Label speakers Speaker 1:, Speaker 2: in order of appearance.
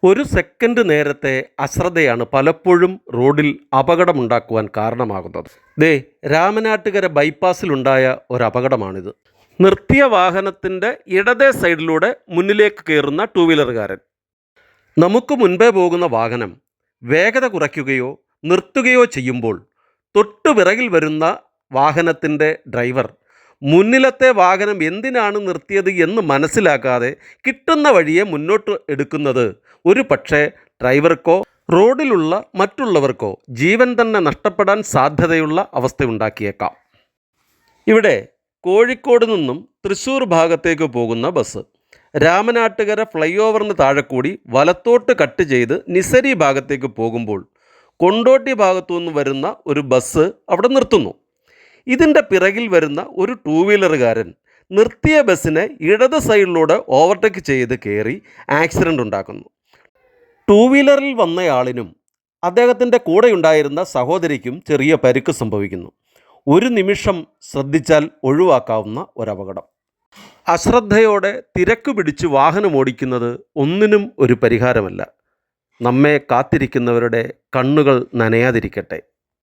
Speaker 1: ഒരു സെക്കൻഡ് നേരത്തെ അശ്രദ്ധയാണ് പലപ്പോഴും റോഡിൽ അപകടമുണ്ടാക്കുവാൻ കാരണമാകുന്നത്. രാമനാട്ടുകര ബൈപ്പാസിലുണ്ടായ ഒരു അപകടമാണിത്. നിർത്തിയ വാഹനത്തിൻ്റെ ഇടതേ സൈഡിലൂടെ മുന്നിലേക്ക് കയറുന്ന ടൂ വീലറുകാരൻ. നമുക്ക് മുൻപേ പോകുന്ന വാഹനം വേഗത കുറയ്ക്കുകയോ നിർത്തുകയോ ചെയ്യുമ്പോൾ തൊട്ടുപിറകിൽ വരുന്ന വാഹനത്തിൻ്റെ ഡ്രൈവർ മുന്നിലത്തെ വാഹനം എന്തിനാണ് നിർത്തിയത് എന്ന് മനസ്സിലാക്കാതെ കിട്ടുന്ന വഴിയെ മുന്നോട്ട് എടുക്കുന്നത് ഒരു പക്ഷേ ഡ്രൈവർക്കോ റോഡിലുള്ള മറ്റുള്ളവർക്കോ ജീവൻ തന്നെ നഷ്ടപ്പെടാൻ സാധ്യതയുള്ള അവസ്ഥയുണ്ടാക്കിയേക്കാം. ഇവിടെ കോഴിക്കോട് നിന്നും തൃശ്ശൂർ ഭാഗത്തേക്ക് പോകുന്ന ബസ് രാമനാട്ടുകര ഫ്ലൈ ഓവറിന് താഴെ കൂടി വലത്തോട്ട് കട്ട് ചെയ്ത് നിസരി ഭാഗത്തേക്ക് പോകുമ്പോൾ കൊണ്ടോട്ടി ഭാഗത്തു നിന്ന് വരുന്ന ഒരു ബസ് അവിടെ നിർത്തുന്നു. ഇതിൻ്റെ പിറകിൽ വരുന്ന ഒരു ടൂ വീലറുകാരൻ നിർത്തിയ ബസ്സിനെ ഇടത് സൈഡിലൂടെ ഓവർടേക്ക് ചെയ്ത് കയറി ആക്സിഡൻ്റ് ഉണ്ടാക്കുന്നു. ടൂ വീലറിൽ വന്നയാളിനും അദ്ദേഹത്തിൻ്റെ കൂടെയുണ്ടായിരുന്ന സഹോദരിക്കും ചെറിയ പരിക്ക് സംഭവിക്കുന്നു. ഒരു നിമിഷം ശ്രദ്ധിച്ചാൽ ഒഴിവാക്കാവുന്ന ഒരപകടം. അശ്രദ്ധയോടെ തിരക്ക് പിടിച്ച് വാഹനമോടിക്കുന്നത് ഒന്നിനും ഒരു പരിഹാരമല്ല. നമ്മെ കാത്തിരിക്കുന്നവരുടെ കണ്ണുകൾ നനയാതിരിക്കട്ടെ.